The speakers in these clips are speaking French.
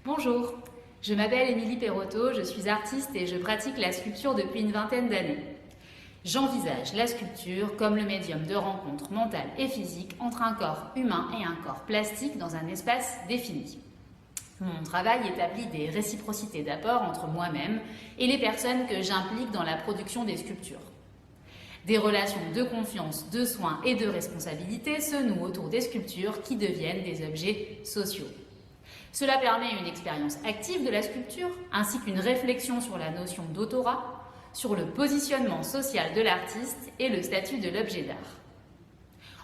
Bonjour, je m'appelle Émilie Perrotto, je suis artiste et je pratique la sculpture depuis une vingtaine d'années. J'envisage la sculpture comme le médium de rencontre mentale et physique entre un corps humain et un corps plastique dans un espace défini. Mon travail établit des réciprocités d'apport entre moi-même et les personnes que j'implique dans la production des sculptures. Des relations de confiance, de soins et de responsabilité se nouent autour des sculptures qui deviennent des objets sociaux. Cela permet une expérience active de la sculpture, ainsi qu'une réflexion sur la notion d'autorat, sur le positionnement social de l'artiste et le statut de l'objet d'art.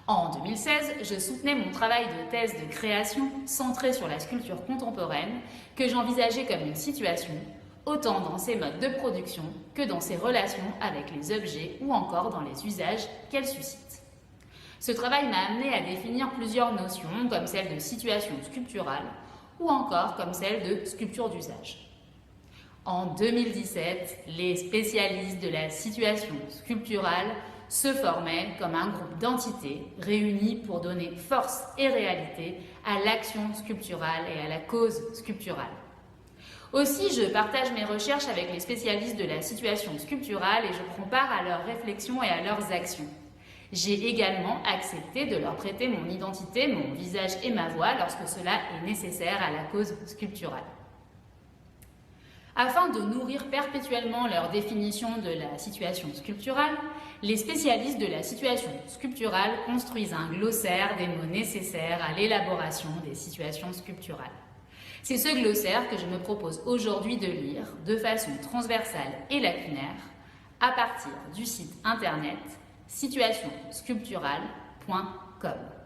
En 2016, je soutenais mon travail de thèse de création centré sur la sculpture contemporaine que j'envisageais comme une situation, autant dans ses modes de production que dans ses relations avec les objets ou encore dans les usages qu'elle suscite. Ce travail m'a amené à définir plusieurs notions comme celle de situation sculpturale ou encore comme celle de sculpture d'usage. En 2017, les spécialistes de la situation sculpturale se formaient comme un groupe d'entités réunies pour donner force et réalité à l'action sculpturale et à la cause sculpturale. Aussi, je partage mes recherches avec les spécialistes de la situation sculpturale et je prends part à leurs réflexions et à leurs actions. J'ai également accepté de leur prêter mon identité, mon visage et ma voix lorsque cela est nécessaire à la cause sculpturale. Afin de nourrir perpétuellement leur définition de la situation sculpturale, les spécialistes de la situation sculpturale construisent un glossaire des mots nécessaires à l'élaboration des situations sculpturales. C'est ce glossaire que je me propose aujourd'hui de lire de façon transversale et lacunaire à partir du site internet situationsculpturales.com.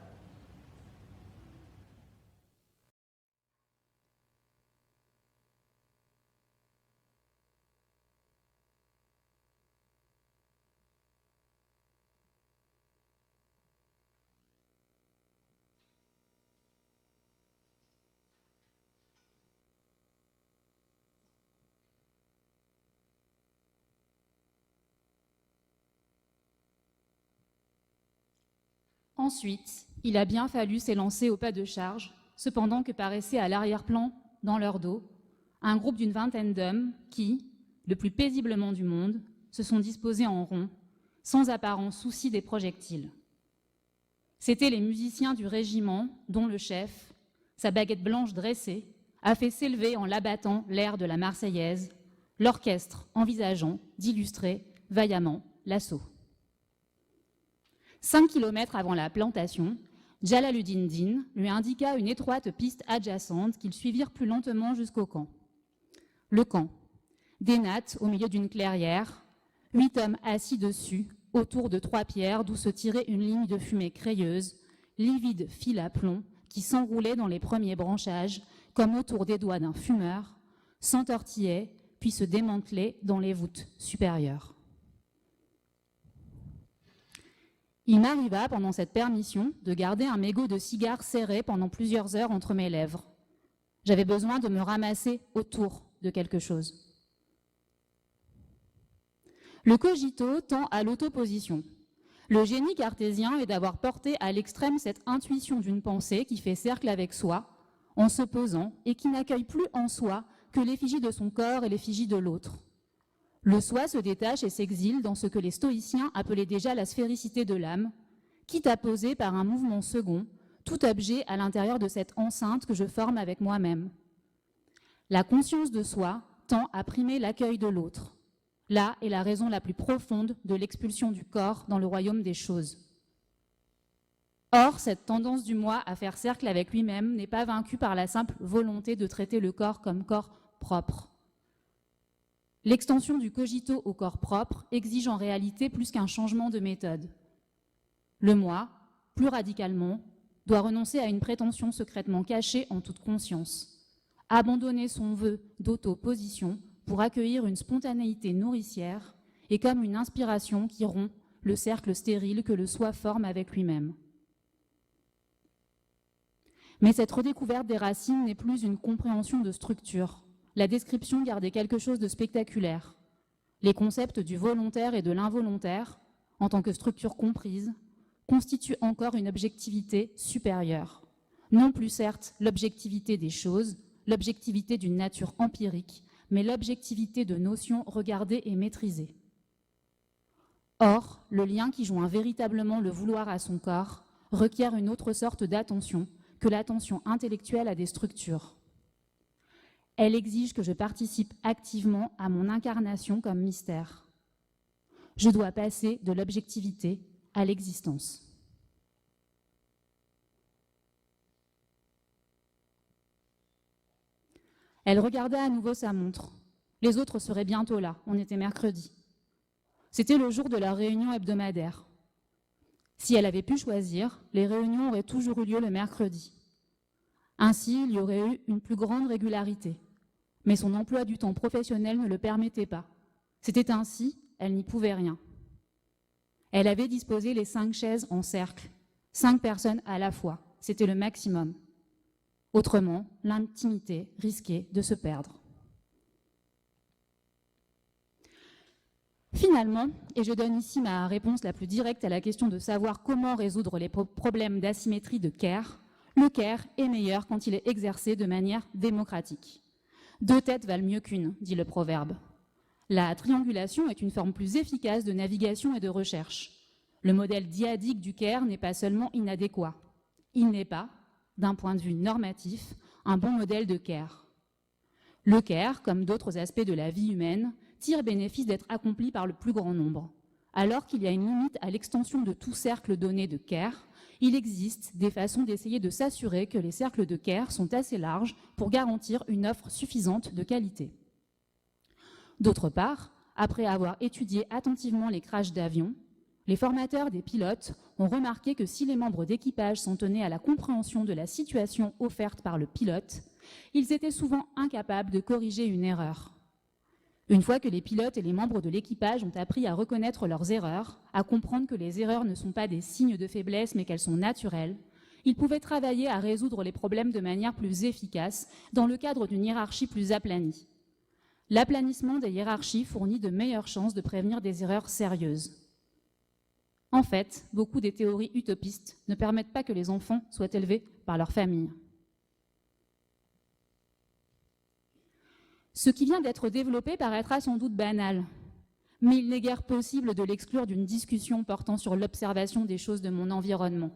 Ensuite, il a bien fallu s'élancer au pas de charge, cependant que paraissait à l'arrière-plan, dans leur dos, un groupe d'une vingtaine d'hommes qui, le plus paisiblement du monde, se sont disposés en rond, sans apparent souci des projectiles. C'étaient les musiciens du régiment dont le chef, sa baguette blanche dressée, a fait s'élever en l'abattant l'air de la Marseillaise, l'orchestre envisageant d'illustrer vaillamment l'assaut. 5 kilomètres avant la plantation, Jalaluddin Din lui indiqua une étroite piste adjacente qu'ils suivirent plus lentement jusqu'au camp. Le camp, des nattes au milieu d'une clairière, 8 hommes assis dessus, autour de 3 pierres d'où se tirait une ligne de fumée crayeuse, livide fil à plomb qui s'enroulait dans les premiers branchages comme autour des doigts d'un fumeur, s'entortillait puis se démantelait dans les voûtes supérieures. Il m'arriva pendant cette permission de garder un mégot de cigare serré pendant plusieurs heures entre mes lèvres. J'avais besoin de me ramasser autour de quelque chose. Le cogito tend à l'autoposition. Le génie cartésien est d'avoir porté à l'extrême cette intuition d'une pensée qui fait cercle avec soi, en se posant et qui n'accueille plus en soi que l'effigie de son corps et l'effigie de l'autre. Le soi se détache et s'exile dans ce que les stoïciens appelaient déjà la sphéricité de l'âme, quitte à poser par un mouvement second tout objet à l'intérieur de cette enceinte que je forme avec moi-même. La conscience de soi tend à primer l'accueil de l'autre. Là est la raison la plus profonde de l'expulsion du corps dans le royaume des choses. Or, cette tendance du moi à faire cercle avec lui-même n'est pas vaincue par la simple volonté de traiter le corps comme corps propre. L'extension du cogito au corps propre exige en réalité plus qu'un changement de méthode. Le moi, plus radicalement, doit renoncer à une prétention secrètement cachée en toute conscience, abandonner son vœu d'auto-position pour accueillir une spontanéité nourricière et comme une inspiration qui rompt le cercle stérile que le soi forme avec lui-même. Mais cette redécouverte des racines n'est plus une compréhension de structure. La description gardait quelque chose de spectaculaire. Les concepts du volontaire et de l'involontaire, en tant que structure comprise, constituent encore une objectivité supérieure. Non plus certes l'objectivité des choses, l'objectivité d'une nature empirique, mais l'objectivité de notions regardées et maîtrisées. Or, le lien qui joint véritablement le vouloir à son corps requiert une autre sorte d'attention que l'attention intellectuelle à des structures. Elle exige que je participe activement à mon incarnation comme mystère. Je dois passer de l'objectivité à l'existence. Elle regardait à nouveau sa montre. Les autres seraient bientôt là, on était mercredi. C'était le jour de leur réunion hebdomadaire. Si elle avait pu choisir, les réunions auraient toujours eu lieu le mercredi. Ainsi, il y aurait eu une plus grande régularité. Mais son emploi du temps professionnel ne le permettait pas. C'était ainsi, elle n'y pouvait rien. Elle avait disposé les 5 chaises en cercle, 5 personnes à la fois. C'était le maximum. Autrement, l'intimité risquait de se perdre. Finalement, et je donne ici ma réponse la plus directe à la question de savoir comment résoudre les problèmes d'asymétrie de care, le care est meilleur quand il est exercé de manière démocratique. 2 têtes valent mieux qu'une, dit le proverbe. La triangulation est une forme plus efficace de navigation et de recherche. Le modèle dyadique du care n'est pas seulement inadéquat. Il n'est pas, d'un point de vue normatif, un bon modèle de care. Le care, comme d'autres aspects de la vie humaine, tire bénéfice d'être accompli par le plus grand nombre. Alors qu'il y a une limite à l'extension de tout cercle donné de care, il existe des façons d'essayer de s'assurer que les cercles de care sont assez larges pour garantir une offre suffisante de qualité. D'autre part, après avoir étudié attentivement les crashs d'avions, les formateurs des pilotes ont remarqué que si les membres d'équipage s'en tenaient à la compréhension de la situation offerte par le pilote, ils étaient souvent incapables de corriger une erreur. Une fois que les pilotes et les membres de l'équipage ont appris à reconnaître leurs erreurs, à comprendre que les erreurs ne sont pas des signes de faiblesse mais qu'elles sont naturelles, ils pouvaient travailler à résoudre les problèmes de manière plus efficace dans le cadre d'une hiérarchie plus aplanie. L'aplanissement des hiérarchies fournit de meilleures chances de prévenir des erreurs sérieuses. En fait, beaucoup des théories utopistes ne permettent pas que les enfants soient élevés par leur famille. Ce qui vient d'être développé paraîtra sans doute banal, mais il n'est guère possible de l'exclure d'une discussion portant sur l'observation des choses de mon environnement.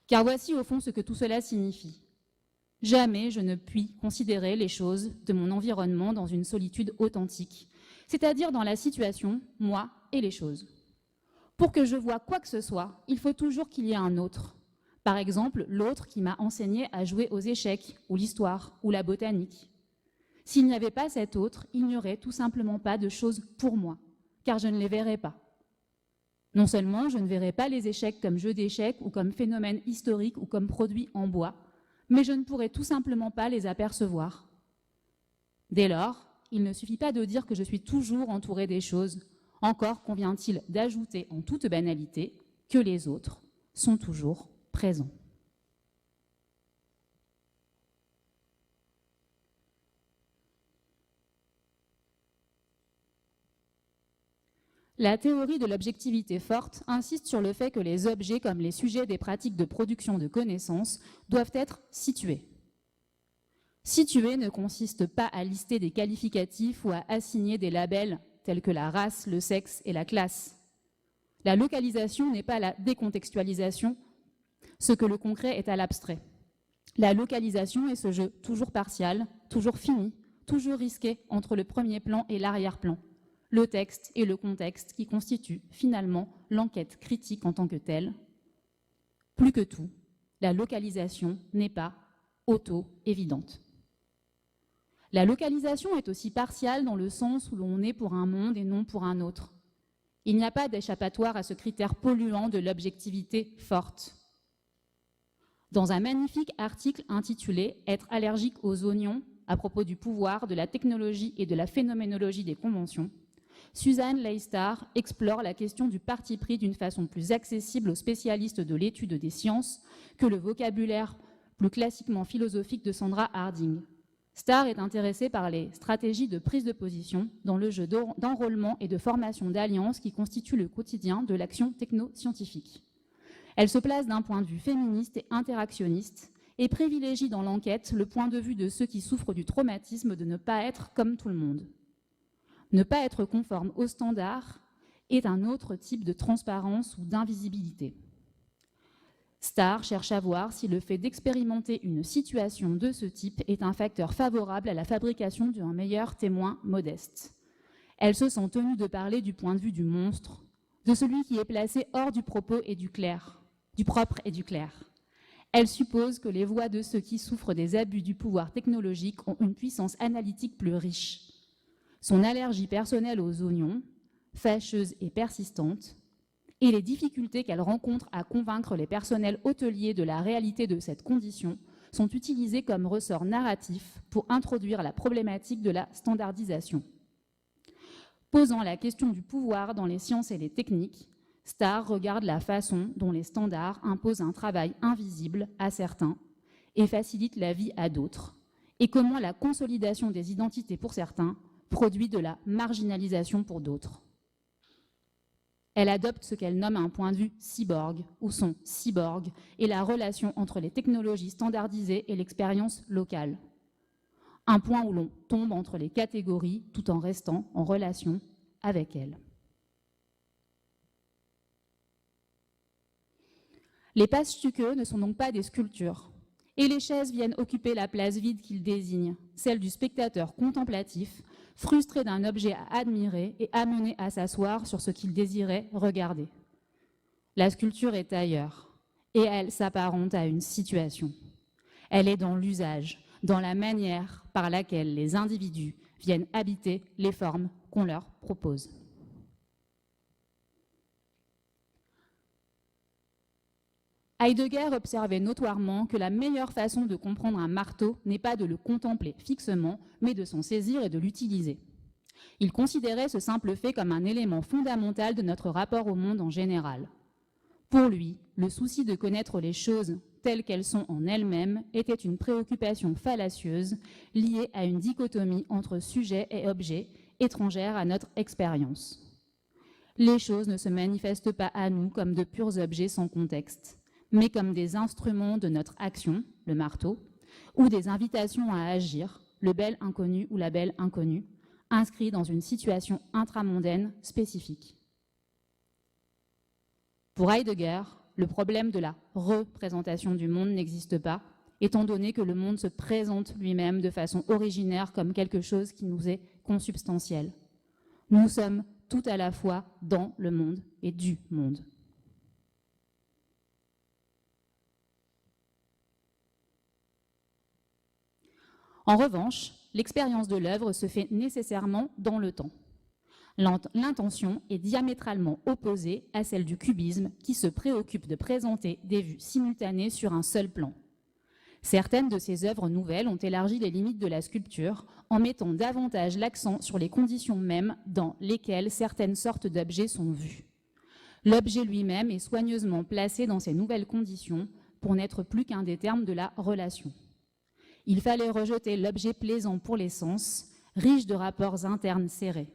Car voici au fond ce que tout cela signifie. Jamais je ne puis considérer les choses de mon environnement dans une solitude authentique, c'est-à-dire dans la situation, moi et les choses. Pour que je voie quoi que ce soit, il faut toujours qu'il y ait un autre. Par exemple, l'autre qui m'a enseigné à jouer aux échecs, ou l'histoire, ou la botanique. S'il n'y avait pas cet autre, il n'y aurait tout simplement pas de choses pour moi, car je ne les verrais pas. Non seulement je ne verrais pas les échecs comme jeu d'échecs ou comme phénomène historique ou comme produit en bois, mais je ne pourrais tout simplement pas les apercevoir. Dès lors, il ne suffit pas de dire que je suis toujours entourée des choses, encore convient-il d'ajouter en toute banalité que les autres sont toujours présents. La théorie de l'objectivité forte insiste sur le fait que les objets comme les sujets des pratiques de production de connaissances doivent être situés. Situer ne consiste pas à lister des qualificatifs ou à assigner des labels tels que la race, le sexe et la classe. La localisation n'est pas la décontextualisation, ce que le concret est à l'abstrait. La localisation est ce jeu toujours partial, toujours fini, toujours risqué entre le premier plan et l'arrière-plan. Le texte et le contexte qui constituent finalement l'enquête critique en tant que telle. Plus que tout, la localisation n'est pas auto-évidente. La localisation est aussi partiale dans le sens où l'on est pour un monde et non pour un autre. Il n'y a pas d'échappatoire à ce critère polluant de l'objectivité forte. Dans un magnifique article intitulé « Être allergique aux oignons » à propos du pouvoir, de la technologie et de la phénoménologie des conventions, Suzanne Leistar explore la question du parti pris d'une façon plus accessible aux spécialistes de l'étude des sciences que le vocabulaire plus classiquement philosophique de Sandra Harding. Starr est intéressée par les stratégies de prise de position dans le jeu d'enrôlement et de formation d'alliances qui constituent le quotidien de l'action techno-scientifique. Elle se place d'un point de vue féministe et interactionniste et privilégie dans l'enquête le point de vue de ceux qui souffrent du traumatisme de ne pas être comme tout le monde. Ne pas être conforme aux standards est un autre type de transparence ou d'invisibilité. Starr cherche à voir si le fait d'expérimenter une situation de ce type est un facteur favorable à la fabrication d'un meilleur témoin modeste. Elle se sent tenue de parler du point de vue du monstre, de celui qui est placé hors du propos et du clair, du propre et du clair. Elle suppose que les voix de ceux qui souffrent des abus du pouvoir technologique ont une puissance analytique plus riche. Son allergie personnelle aux oignons, fâcheuse et persistante, et les difficultés qu'elle rencontre à convaincre les personnels hôteliers de la réalité de cette condition sont utilisées comme ressort narratif pour introduire la problématique de la standardisation. Posant la question du pouvoir dans les sciences et les techniques, Starr regarde la façon dont les standards imposent un travail invisible à certains et facilitent la vie à d'autres, et comment la consolidation des identités pour certains produit de la marginalisation pour d'autres. Elle adopte ce qu'elle nomme un point de vue cyborg, ou son cyborg, et la relation entre les technologies standardisées et l'expérience locale. Un point où l'on tombe entre les catégories tout en restant en relation avec elles. Les passe-tuqueux ne sont donc pas des sculptures, et les chaises viennent occuper la place vide qu'ils désignent, celle du spectateur contemplatif, frustré d'un objet à admirer et amené à s'asseoir sur ce qu'il désirait regarder. La sculpture est ailleurs, et elle s'apparente à une situation. Elle est dans l'usage, dans la manière par laquelle les individus viennent habiter les formes qu'on leur propose. Heidegger observait notoirement que la meilleure façon de comprendre un marteau n'est pas de le contempler fixement, mais de s'en saisir et de l'utiliser. Il considérait ce simple fait comme un élément fondamental de notre rapport au monde en général. Pour lui, le souci de connaître les choses telles qu'elles sont en elles-mêmes était une préoccupation fallacieuse liée à une dichotomie entre sujet et objet étrangère à notre expérience. Les choses ne se manifestent pas à nous comme de purs objets sans contexte, mais comme des instruments de notre action, le marteau, ou des invitations à agir, le bel inconnu ou la belle inconnue, inscrits dans une situation intramondaine spécifique. Pour Heidegger, le problème de la représentation du monde n'existe pas, étant donné que le monde se présente lui-même de façon originaire comme quelque chose qui nous est consubstantiel. Nous sommes tout à la fois dans le monde et du monde. En revanche, l'expérience de l'œuvre se fait nécessairement dans le temps. L'intention est diamétralement opposée à celle du cubisme qui se préoccupe de présenter des vues simultanées sur un seul plan. Certaines de ces œuvres nouvelles ont élargi les limites de la sculpture en mettant davantage l'accent sur les conditions mêmes dans lesquelles certaines sortes d'objets sont vus. L'objet lui-même est soigneusement placé dans ces nouvelles conditions pour n'être plus qu'un des termes de la relation. Il fallait rejeter l'objet plaisant pour les sens, riche de rapports internes serrés.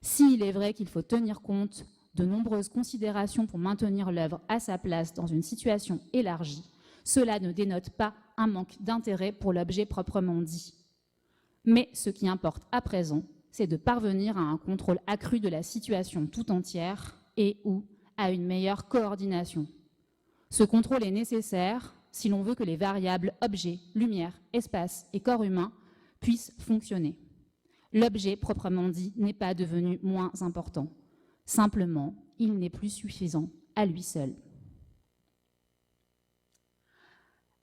S'il est vrai qu'il faut tenir compte de nombreuses considérations pour maintenir l'œuvre à sa place dans une situation élargie, cela ne dénote pas un manque d'intérêt pour l'objet proprement dit. Mais ce qui importe à présent, c'est de parvenir à un contrôle accru de la situation tout entière et ou à une meilleure coordination. Ce contrôle est nécessaire si l'on veut que les variables objet, lumière, espace et corps humain puissent fonctionner. L'objet proprement dit n'est pas devenu moins important. Simplement, il n'est plus suffisant à lui seul.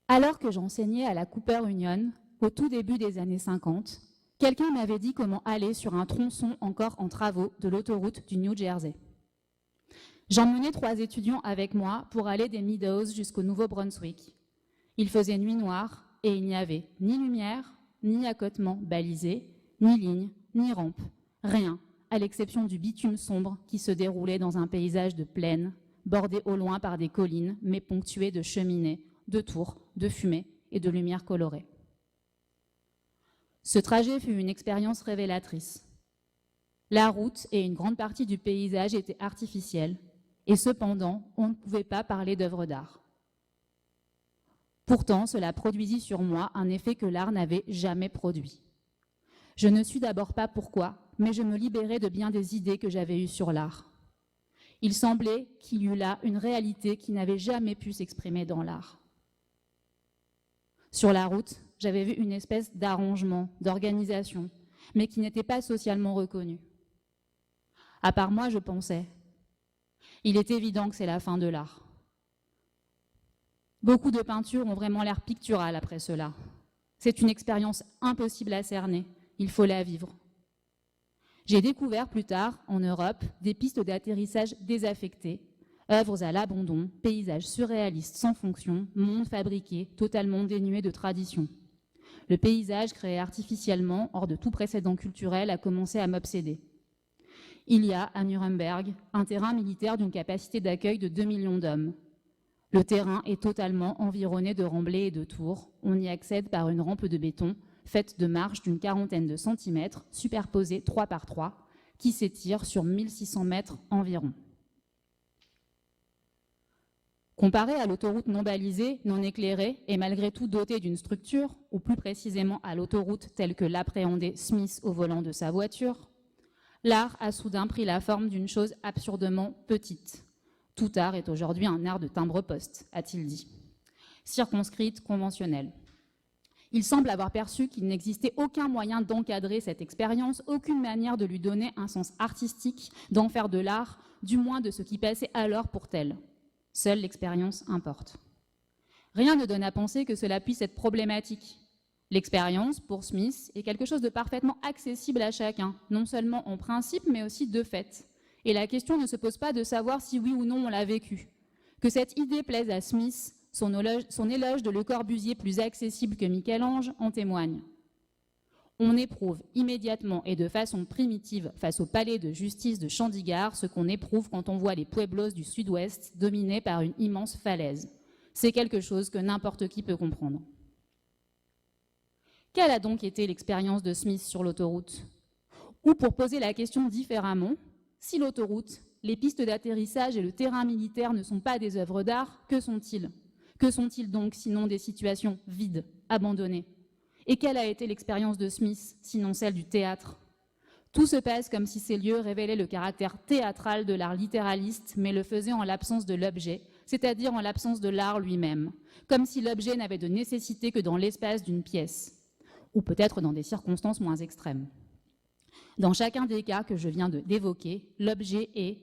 Alors que j'enseignais à la Cooper Union, au tout début des années 50, quelqu'un m'avait dit comment aller sur un tronçon encore en travaux de l'autoroute du New Jersey. J'emmenais 3 étudiants avec moi pour aller des Meadows jusqu'au Nouveau-Brunswick. Il faisait nuit noire et il n'y avait ni lumière, ni accotement balisé, ni ligne, ni rampe, rien, à l'exception du bitume sombre qui se déroulait dans un paysage de plaine, bordé au loin par des collines, mais ponctué de cheminées, de tours, de fumée et de lumière colorée. Ce trajet fut une expérience révélatrice. La route et une grande partie du paysage étaient artificiels, et cependant, on ne pouvait pas parler d'œuvre d'art. Pourtant, cela produisit sur moi un effet que l'art n'avait jamais produit. Je ne suis d'abord pas pourquoi, mais je me libérais de bien des idées que j'avais eues sur l'art. Il semblait qu'il y eût là une réalité qui n'avait jamais pu s'exprimer dans l'art. Sur la route, j'avais vu une espèce d'arrangement, d'organisation, mais qui n'était pas socialement reconnu. À part moi, je pensais, il est évident que c'est la fin de l'art. Beaucoup de peintures ont vraiment l'air picturales après cela. C'est une expérience impossible à cerner, il faut la vivre. J'ai découvert plus tard, en Europe, des pistes d'atterrissage désaffectées, œuvres à l'abandon, paysages surréalistes sans fonction, mondes fabriqués, totalement dénués de tradition. Le paysage créé artificiellement, hors de tout précédent culturel, a commencé à m'obséder. Il y a, à Nuremberg, un terrain militaire d'une capacité d'accueil de 2 millions d'hommes. Le terrain est totalement environné de remblais et de tours. On y accède par une rampe de béton, faite de marches d'une 40aine de centimètres, superposées 3 par 3, qui s'étire sur 1600 mètres environ. Comparé à l'autoroute non balisée, non éclairée et malgré tout dotée d'une structure, ou plus précisément à l'autoroute telle que l'appréhendait Smith au volant de sa voiture, l'art a soudain pris la forme d'une chose absurdement petite. Tout art est aujourd'hui un art de timbre-poste, a-t-il dit. Circonscrite, conventionnelle. Il semble avoir perçu qu'il n'existait aucun moyen d'encadrer cette expérience, aucune manière de lui donner un sens artistique, d'en faire de l'art, du moins de ce qui passait alors pour tel. Seule l'expérience importe. Rien ne donne à penser que cela puisse être problématique. L'expérience, pour Smith, est quelque chose de parfaitement accessible à chacun, non seulement en principe, mais aussi de fait. Et la question ne se pose pas de savoir si oui ou non on l'a vécu. Que cette idée plaise à Smith, son éloge de Le Corbusier plus accessible que Michel-Ange en témoigne. On éprouve immédiatement et de façon primitive face au palais de justice de Chandigarh ce qu'on éprouve quand on voit les pueblos du sud-ouest dominés par une immense falaise. C'est quelque chose que n'importe qui peut comprendre. Quelle a donc été l'expérience de Smith sur l'autoroute? Ou pour poser la question différemment, si l'autoroute, les pistes d'atterrissage et le terrain militaire ne sont pas des œuvres d'art, que sont-ils? Que sont-ils donc sinon des situations vides, abandonnées? Et quelle a été l'expérience de Smith, sinon celle du théâtre? Tout se passe comme si ces lieux révélaient le caractère théâtral de l'art littéraliste, mais le faisaient en l'absence de l'objet, c'est-à-dire en l'absence de l'art lui-même, comme si l'objet n'avait de nécessité que dans l'espace d'une pièce, ou peut-être dans des circonstances moins extrêmes. Dans chacun des cas que je viens d'évoquer, l'objet est,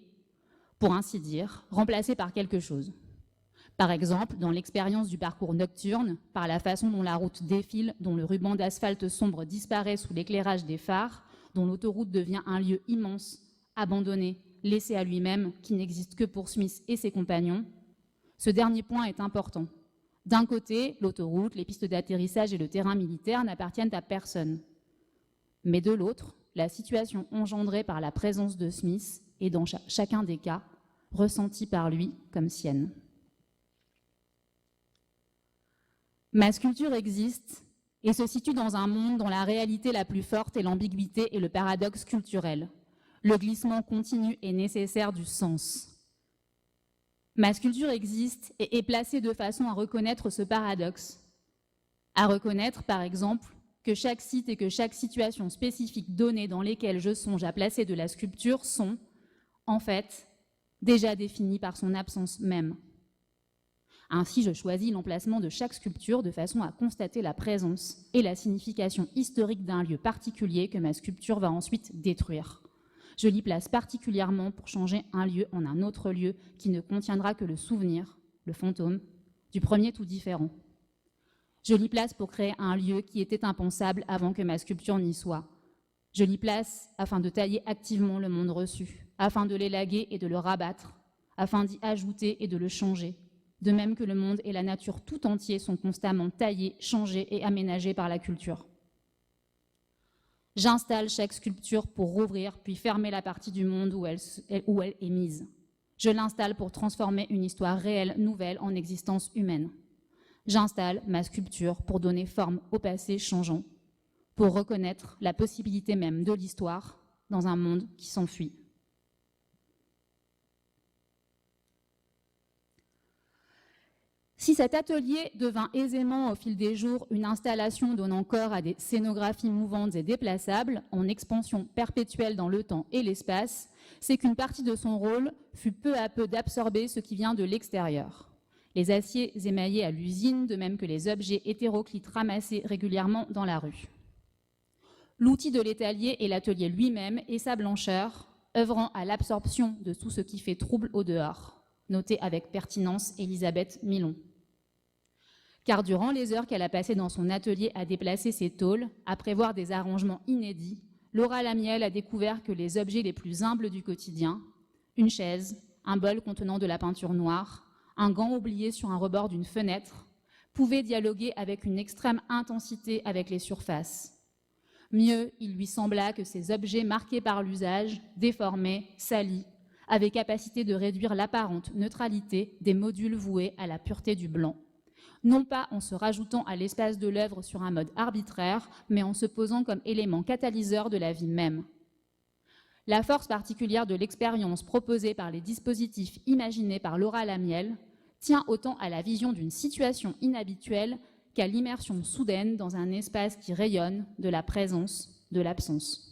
pour ainsi dire, remplacé par quelque chose. Par exemple, dans l'expérience du parcours nocturne, par la façon dont la route défile, dont le ruban d'asphalte sombre disparaît sous l'éclairage des phares, dont l'autoroute devient un lieu immense, abandonné, laissé à lui-même, qui n'existe que pour Smith et ses compagnons, ce dernier point est important. D'un côté, l'autoroute, les pistes d'atterrissage et le terrain militaire n'appartiennent à personne. Mais de l'autre, la situation engendrée par la présence de Smith est dans chacun des cas ressentie par lui comme sienne. Ma sculpture existe et se situe dans un monde dont la réalité la plus forte est l'ambiguïté et le paradoxe culturel. Le glissement continu et nécessaire du sens. Ma sculpture existe et est placée de façon à reconnaître ce paradoxe. À reconnaître, par exemple, que chaque site et que chaque situation spécifique donnée dans lesquelles je songe à placer de la sculpture sont, en fait, déjà définies par son absence même. Ainsi, je choisis l'emplacement de chaque sculpture de façon à constater la présence et la signification historique d'un lieu particulier que ma sculpture va ensuite détruire. Je l'y place particulièrement pour changer un lieu en un autre lieu qui ne contiendra que le souvenir, le fantôme, du premier tout différent. Je l'y place pour créer un lieu qui était impensable avant que ma sculpture n'y soit. Je l'y place afin de tailler activement le monde reçu, afin de l'élaguer et de le rabattre, afin d'y ajouter et de le changer, de même que le monde et la nature tout entier sont constamment taillés, changés et aménagés par la culture. J'installe chaque sculpture pour rouvrir puis fermer la partie du monde où elle est mise. Je l'installe pour transformer une histoire réelle, nouvelle, en existence humaine. J'installe ma sculpture pour donner forme au passé changeant, pour reconnaître la possibilité même de l'histoire dans un monde qui s'enfuit. Si cet atelier devint aisément au fil des jours une installation donnant corps à des scénographies mouvantes et déplaçables, en expansion perpétuelle dans le temps et l'espace, c'est qu'une partie de son rôle fut peu à peu d'absorber ce qui vient de l'extérieur. Les aciers émaillés à l'usine, de même que les objets hétéroclites ramassés régulièrement dans la rue. L'outil de l'étalier est l'atelier lui-même et sa blancheur, œuvrant à l'absorption de tout ce qui fait trouble au dehors. Notez avec pertinence Elisabeth Milon. Car durant les heures qu'elle a passées dans son atelier à déplacer ses tôles, à prévoir des arrangements inédits, Laura Lamiel a découvert que les objets les plus humbles du quotidien, une chaise, un bol contenant de la peinture noire, un gant oublié sur un rebord d'une fenêtre, pouvaient dialoguer avec une extrême intensité avec les surfaces. Mieux, il lui sembla que ces objets marqués par l'usage, déformés, salis, avaient capacité de réduire l'apparente neutralité des modules voués à la pureté du blanc. Non pas en se rajoutant à l'espace de l'œuvre sur un mode arbitraire, mais en se posant comme élément catalyseur de la vie même. La force particulière de l'expérience proposée par les dispositifs imaginés par Laura Lamiel tient autant à la vision d'une situation inhabituelle qu'à l'immersion soudaine dans un espace qui rayonne de la présence, de l'absence.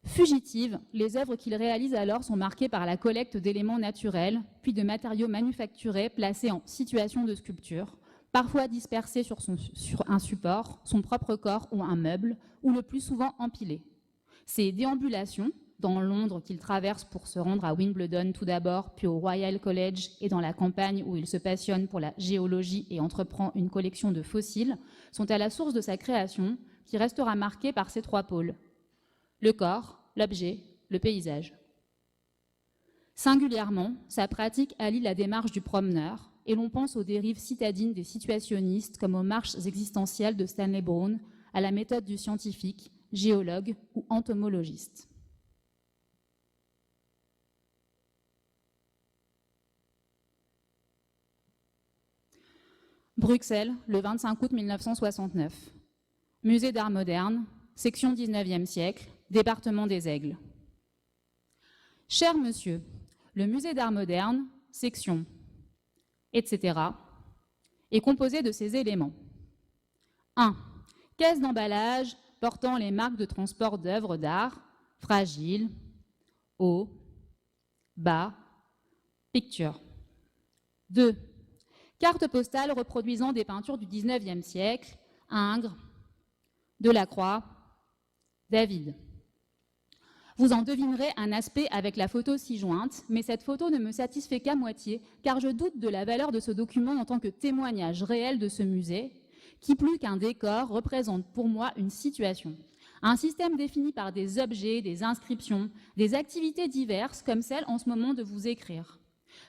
Fugitives, les œuvres qu'il réalise alors sont marquées par la collecte d'éléments naturels, puis de matériaux manufacturés placés en situation de sculpture, parfois dispersés sur un support, son propre corps ou un meuble, ou le plus souvent empilés. Ces déambulations, dans Londres qu'il traverse pour se rendre à Wimbledon tout d'abord, puis au Royal College et dans la campagne où il se passionne pour la géologie et entreprend une collection de fossiles, sont à la source de sa création qui restera marquée par ces trois pôles. Le corps, l'objet, le paysage. Singulièrement, sa pratique allie la démarche du promeneur et l'on pense aux dérives citadines des situationnistes comme aux marches existentielles de Stanley Brown, à la méthode du scientifique, géologue ou entomologiste. Bruxelles, le 25 août 1969. Musée d'art moderne, section 19e siècle, département des Aigles. Cher monsieur, le musée d'art moderne, section, etc., est composé de ces éléments. 1. Caisse d'emballage portant les marques de transport d'œuvres d'art, fragile, haut, bas, picture. 2. Carte postale reproduisant des peintures du 19e siècle, Ingres, Delacroix, David. Vous en devinerez un aspect avec la photo ci-jointe, mais cette photo ne me satisfait qu'à moitié, car je doute de la valeur de ce document en tant que témoignage réel de ce musée, qui plus qu'un décor représente pour moi une situation. Un système défini par des objets, des inscriptions, des activités diverses comme celle en ce moment de vous écrire.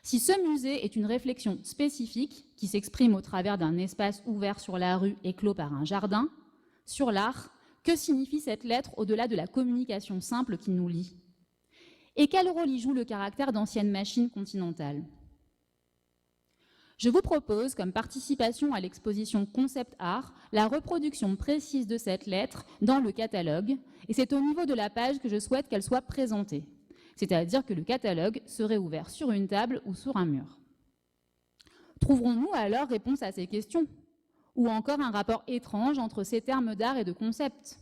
Si ce musée est une réflexion spécifique, qui s'exprime au travers d'un espace ouvert sur la rue et clos par un jardin, sur l'art, que signifie cette lettre au-delà de la communication simple qui nous lie? Et quel rôle y joue le caractère d'ancienne machine continentale? Je vous propose, comme participation à l'exposition Concept Art, la reproduction précise de cette lettre dans le catalogue, et c'est au niveau de la page que je souhaite qu'elle soit présentée. C'est-à-dire que le catalogue serait ouvert sur une table ou sur un mur. Trouverons-nous alors réponse à ces questions? Ou encore un rapport étrange entre ces termes d'art et de concept?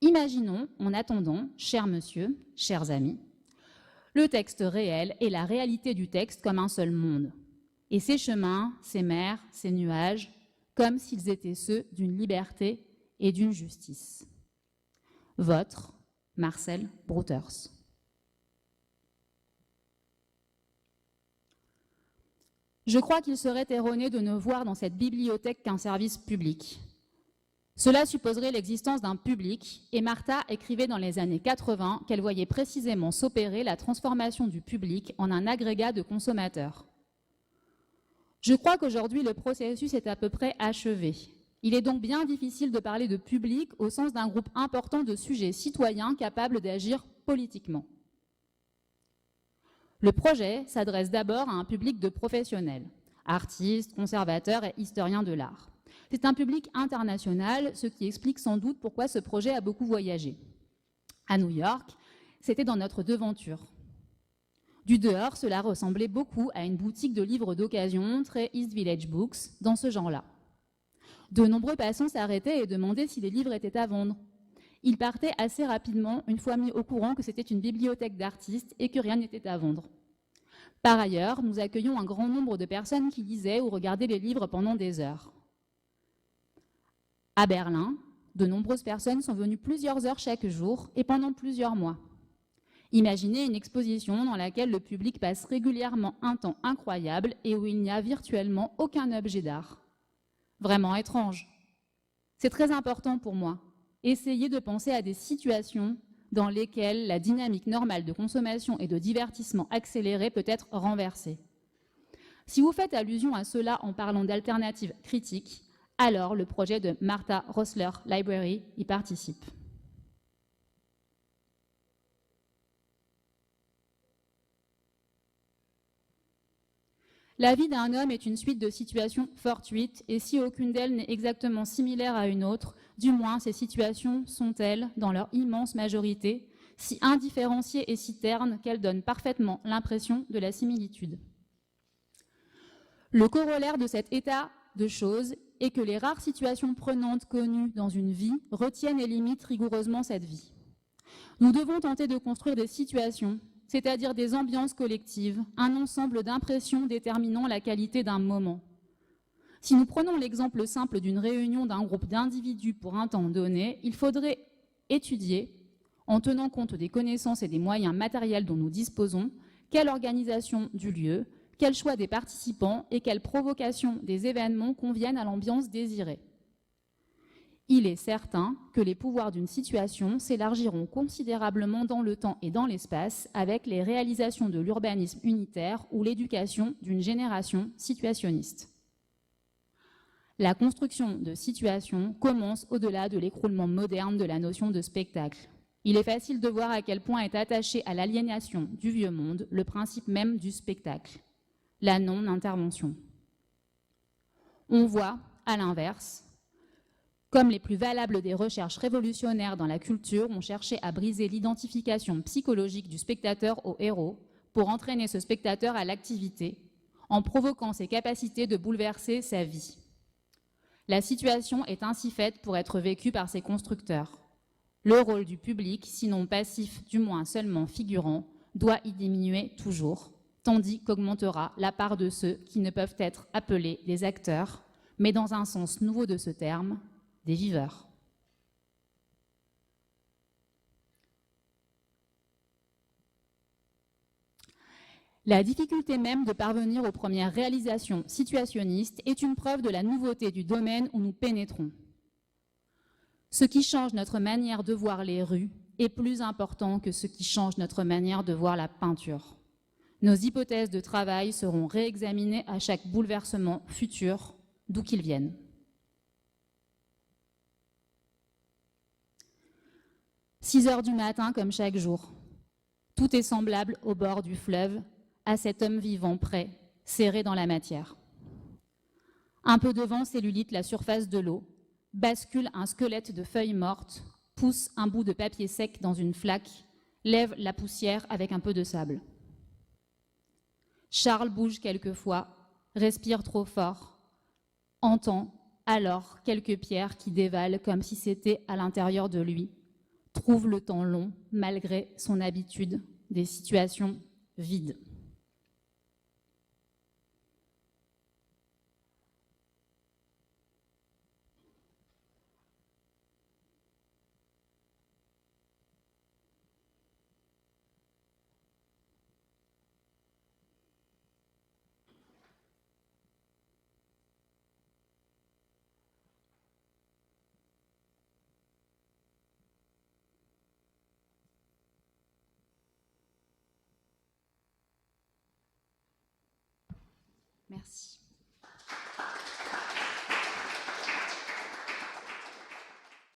Imaginons, en attendant, cher monsieur, chers amis, le texte réel et la réalité du texte comme un seul monde, et ces chemins, ces mers, ces nuages, comme s'ils étaient ceux d'une liberté et d'une justice. Votre Marcel Brouters. Je crois qu'il serait erroné de ne voir dans cette bibliothèque qu'un service public. Cela supposerait l'existence d'un public, et Martha écrivait dans les années 80 qu'elle voyait précisément s'opérer la transformation du public en un agrégat de consommateurs. Je crois qu'aujourd'hui, le processus est à peu près achevé. Il est donc bien difficile de parler de public au sens d'un groupe important de sujets citoyens capables d'agir politiquement. Le projet s'adresse d'abord à un public de professionnels, artistes, conservateurs et historiens de l'art. C'est un public international, ce qui explique sans doute pourquoi ce projet a beaucoup voyagé. À New York, c'était dans notre devanture. Du dehors, cela ressemblait beaucoup à une boutique de livres d'occasion, très East Village Books, dans ce genre-là. De nombreux passants s'arrêtaient et demandaient si les livres étaient à vendre. Ils partaient assez rapidement, une fois mis au courant que c'était une bibliothèque d'artistes et que rien n'était à vendre. Par ailleurs, nous accueillons un grand nombre de personnes qui lisaient ou regardaient les livres pendant des heures. À Berlin, de nombreuses personnes sont venues plusieurs heures chaque jour et pendant plusieurs mois. Imaginez une exposition dans laquelle le public passe régulièrement un temps incroyable et où il n'y a virtuellement aucun objet d'art. Vraiment étrange. C'est très important pour moi. Essayez de penser à des situations dans lesquelles la dynamique normale de consommation et de divertissement accéléré peut être renversée. Si vous faites allusion à cela en parlant d'alternatives critiques, alors le projet de Martha Rosler Library y participe. La vie d'un homme est une suite de situations fortuites, et si aucune d'elles n'est exactement similaire à une autre, du moins ces situations sont-elles, dans leur immense majorité, si indifférenciées et si ternes qu'elles donnent parfaitement l'impression de la similitude. Le corollaire de cet état de choses est que les rares situations prenantes connues dans une vie retiennent et limitent rigoureusement cette vie. Nous devons tenter de construire des situations, c'est-à-dire des ambiances collectives, un ensemble d'impressions déterminant la qualité d'un moment. Si nous prenons l'exemple simple d'une réunion d'un groupe d'individus pour un temps donné, il faudrait étudier, en tenant compte des connaissances et des moyens matériels dont nous disposons, quelle organisation du lieu, quel choix des participants et quelle provocation des événements conviennent à l'ambiance désirée. Il est certain que les pouvoirs d'une situation s'élargiront considérablement dans le temps et dans l'espace avec les réalisations de l'urbanisme unitaire ou l'éducation d'une génération situationniste. La construction de situations commence au-delà de l'écroulement moderne de la notion de spectacle. Il est facile de voir à quel point est attaché à l'aliénation du vieux monde le principe même du spectacle, la non-intervention. On voit, à l'inverse, comme les plus valables des recherches révolutionnaires dans la culture ont cherché à briser l'identification psychologique du spectateur au héros pour entraîner ce spectateur à l'activité, en provoquant ses capacités de bouleverser sa vie. La situation est ainsi faite pour être vécue par ses constructeurs. Le rôle du public, sinon passif, du moins seulement figurant, doit y diminuer toujours, tandis qu'augmentera la part de ceux qui ne peuvent être appelés des acteurs, mais dans un sens nouveau de ce terme, des viveurs. La difficulté même de parvenir aux premières réalisations situationnistes est une preuve de la nouveauté du domaine où nous pénétrons. Ce qui change notre manière de voir les rues est plus important que ce qui change notre manière de voir la peinture. Nos hypothèses de travail seront réexaminées à chaque bouleversement futur, d'où qu'ils viennent. « 6 heures du matin comme chaque jour. Tout est semblable au bord du fleuve, à cet homme vivant prêt, serré dans la matière. Un peu de vent cellulite la surface de l'eau, bascule un squelette de feuilles mortes, pousse un bout de papier sec dans une flaque, lève la poussière avec un peu de sable. Charles bouge quelquefois, respire trop fort, entend alors quelques pierres qui dévalent comme si c'était à l'intérieur de lui, trouve le temps long malgré son habitude des situations vides. Merci.